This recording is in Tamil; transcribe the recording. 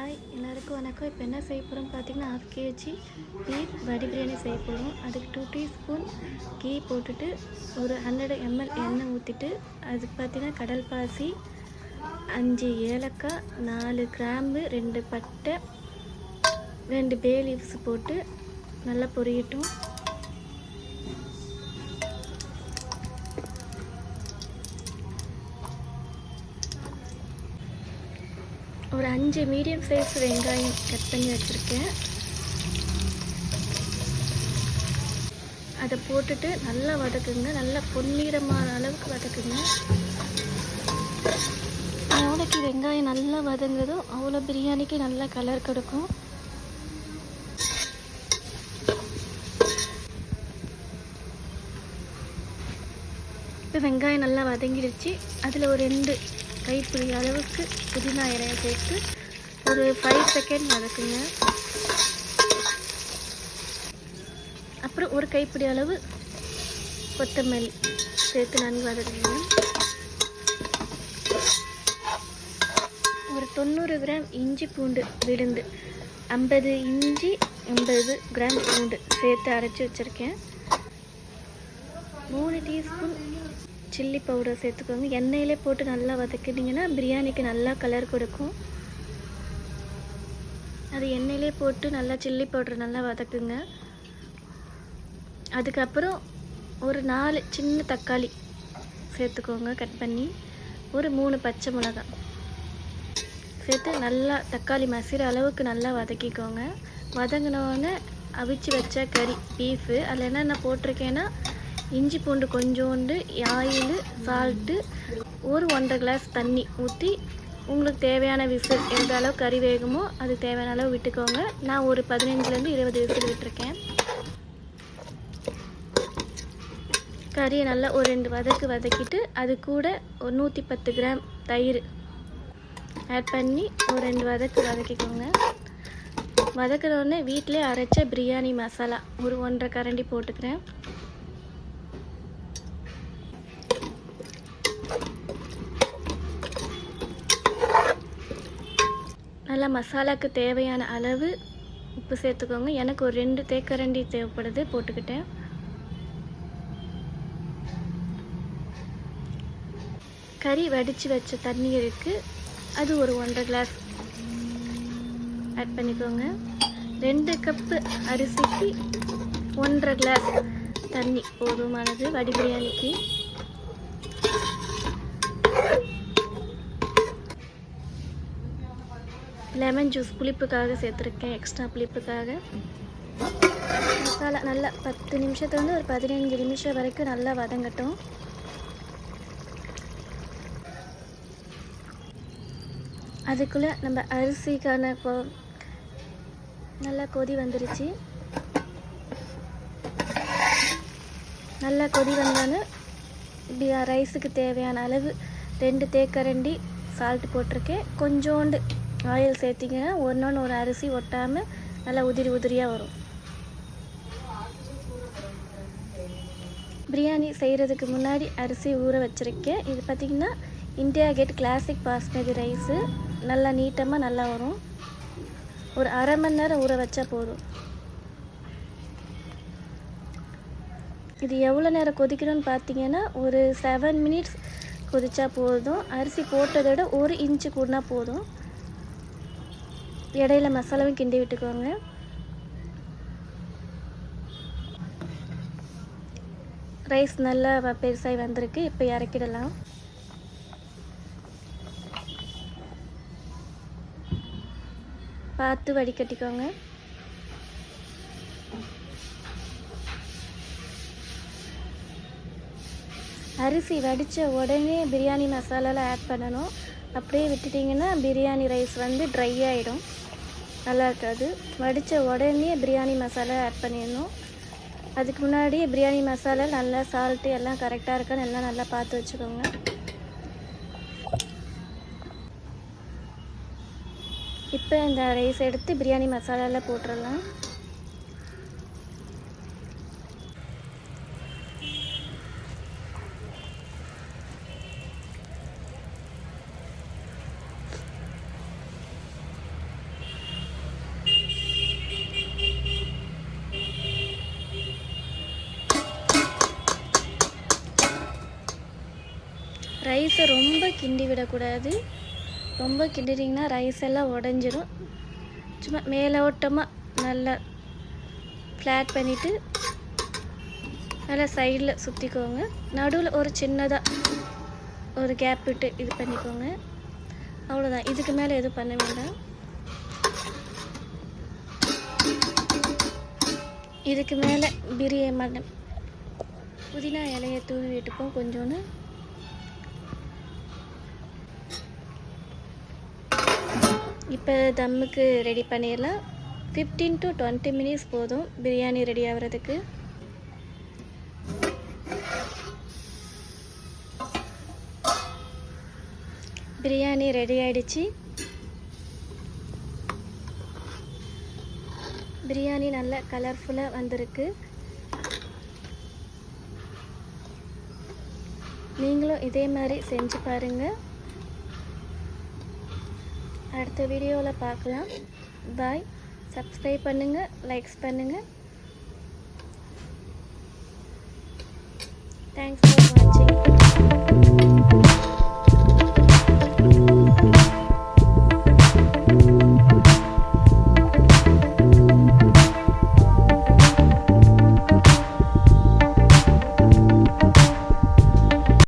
ஹாய் எல்லாருக்கும் வணக்கம். இப்போ என்ன செய்ய போகிறோம் பார்த்தீங்கன்னா, 1/2 kg பீஃப் வடி பிரியாணி செய்ய போகிறோம். அதுக்கு 2 டீஸ்பூன் கீ போட்டுட்டு ஒரு 100 ml எண்ணெய் ஊற்றிட்டு அதுக்கு பார்த்தீங்கன்னா கடல் பாசி, 5 ஏலக்காய், 4 கிராம்பு, 2 பட்டை, 2 பே லீவ்ஸ் போட்டு நல்லா பொரியட்டும். ஒரு 5 மீடியம் சைஸ் வெங்காயம் கட் பண்ணி வச்சுருக்கேன். அதை போட்டுட்டு நல்லா வதக்குங்க. நல்லா பொன்னிறமான அளவுக்கு வதக்குங்க. எவ்வளோக்கு வெங்காயம் நல்லா வதங்குதோ அவ்வளோ பிரியாணிக்கு நல்லா கலர் கொடுக்கும். இப்போ வெங்காயம் நல்லா வதங்கிடுச்சு. அதில் ஒரு 2 கைப்பிடி அளவுக்கு புதினா இலையை சேர்த்து ஒரு 5 செகண்ட் வதக்குங்க. அப்புறம் ஒரு கைப்பிடி அளவு கொத்தமல்லி சேர்த்து நன்கு வதக்குங்க. ஒரு 90 கிராம் இஞ்சி பூண்டு விழுந்து, 50 இஞ்சி 50 கிராம் பூண்டு சேர்த்து அரைச்சி வச்சுருக்கேன். 3 டீஸ்பூன் சில்லி பவுடர் சேர்த்துக்கோங்க. எண்ணெயிலே போட்டு நல்லா வதக்கிட்டிங்கன்னா பிரியாணிக்கு நல்லா கலர் கொடுக்கும். அது எண்ணெயிலே போட்டு நல்லா சில்லி பவுடர் நல்லா வதக்குங்க. அதுக்கப்புறம் ஒரு 4 சின்ன தக்காளி சேர்த்துக்கோங்க கட் பண்ணி. ஒரு 3 பச்சை மிளகாய் சேர்த்து நல்லா தக்காளி மசிற அளவுக்கு நல்லா வதக்கிக்கோங்க. வதங்கினோடனே அவிச்சு வச்ச கறி பீஃபு அதில் என்னென்ன போட்டிருக்கேன்னா இஞ்சி பூண்டு கொஞ்சோண்டு, ஆயில், சால்ட்டு, ஒரு 1.5 கிளாஸ் தண்ணி ஊற்றி உங்களுக்கு தேவையான விசில் எந்த அளவு கறி வேகுமோ அது தேவையான அளவு விட்டுக்கோங்க. நான் ஒரு 15லேருந்து 20 விசில் விட்டுருக்கேன். கறியை நல்லா ஒரு 2 வதக்கிட்டு அது கூட ஒரு 110 கிராம் தயிர் ஆட் பண்ணி ஒரு 2 வதக்கிக்கோங்க. வதக்கினோடனே வீட்டிலே அரைச்ச பிரியாணி மசாலா ஒரு 1.5 கரண்டி போட்டுக்கிறேன். நல்லா மசாலாவுக்கு தேவையான அளவு உப்பு சேர்த்துக்கோங்க. எனக்கு ஒரு 2 தேக்கரண்டி தேவைப்படுது, போட்டுக்கிட்டேன். கறி வடித்து வச்ச தண்ணி இருக்குது, அது ஒரு 1.5 கிளாஸ் ஆட் பண்ணிக்கோங்க. 2 கப்பு அரிசிக்கு 1.5 கிளாஸ் தண்ணி போதுமானது வடி பிரியாணிக்கு. லெமன் ஜூஸ் புளிப்புக்காக சேர்த்துருக்கேன், எக்ஸ்ட்ரா புளிப்புக்காக. மசாலா நல்லா 10 நிமிஷத்துலேருந்து ஒரு 15 நிமிஷம் வரைக்கும் நல்லா வதங்கட்டும். அதுக்குள்ளே நம்ம அரிசிக்கான நல்லா கொதி வந்துருச்சு. நல்லா கொதி வந்தோன்னு ரைஸுக்கு தேவையான அளவு 2 தேக்கரண்டி சால்ட் போட்டிருக்கேன். கொஞ்சோண்டு ஆயில் சேர்த்திங்கன்னா ஒரு அரிசி ஒட்டாமல் நல்லா உதிரியாக வரும். பிரியாணி செய்கிறதுக்கு முன்னாடி அரிசி ஊற வச்சுருக்கேன். இது பார்த்திங்கன்னா India Gate classic basmati rice. நல்லா நீட்டமாக நல்லா வரும். ஒரு அரை மணி நேரம் ஊற வச்சா போதும். இது எவ்வளோ நேரம் கொதிக்கணும்னு பார்த்தீங்கன்னா ஒரு 7 மினிட்ஸ் கொதிச்சா போதும். அரிசி போட்டதை விட 1 இன்ச்சு கூடனா போதும். இடையில மசாலாவும் கிண்டி விட்டுக்கோங்க. ரைஸ் நல்லா பெருசாகி வந்திருக்கு. இப்போ இறக்கிடலாம். பார்த்து வடிகட்டிக்கோங்க. அரிசி வடித்த உடனே பிரியாணி மசாலாவில் ஆட் பண்ணணும். அப்படியே விட்டுட்டிங்கன்னா பிரியாணி ரைஸ் ட்ரை ஆகிடும், நல்லா இருக்காது. வடித்த உடனே பிரியாணி மசாலா ஆட் பண்ணிடணும். அதுக்கு முன்னாடி பிரியாணி மசாலா நல்லா சால்ட்டு எல்லாம் கரெக்டாக இருக்கான்னு எல்லாம் நல்லா பார்த்து வச்சுக்கோங்க. இப்போ இந்த ரைஸ் எடுத்து பிரியாணி மசாலாவில் போட்டுடலாம். ரைஸை ரொம்ப கிண்டி விடக்கூடாது. ரொம்ப கிண்டிட்டிங்கன்னா ரைஸ் எல்லாம் உடஞ்சிரும். சும்மா மேலோட்டமாக நல்லா ஃப்ளாட் பண்ணிவிட்டு நல்லா சைடில் சுற்றிக்கோங்க. நடுவில் ஒரு சின்னதாக ஒரு கேப் விட்டு இது பண்ணிக்கோங்க. அவ்வளோதான். இதுக்கு மேலே எதுவும் பண்ண வேண்டாம். இதுக்கு மேலே பிரியாணி புதினா இலையை தூவி விட்டுப்போம் கொஞ்சோன்னு. இப்போ தம்முக்கு ரெடி பண்ணிடலாம். 15 to 20 minutes போதும் பிரியாணி ரெடி ஆகிறதுக்கு. பிரியாணி ரெடி ஆகிடுச்சு. பிரியாணி நல்ல கலர்ஃபுல்லாக வந்திருக்கு. நீங்களும் இதே மாதிரி செஞ்சு பாருங்கள். அடுத்த வீடியோவில் பார்க்கலாம். பாய். சப்ஸ்கிரைப் பண்ணுங்கள், லைக்ஸ் பண்ணுங்கள். தேங்க்ஸ் ஃபார் வாட்சிங்.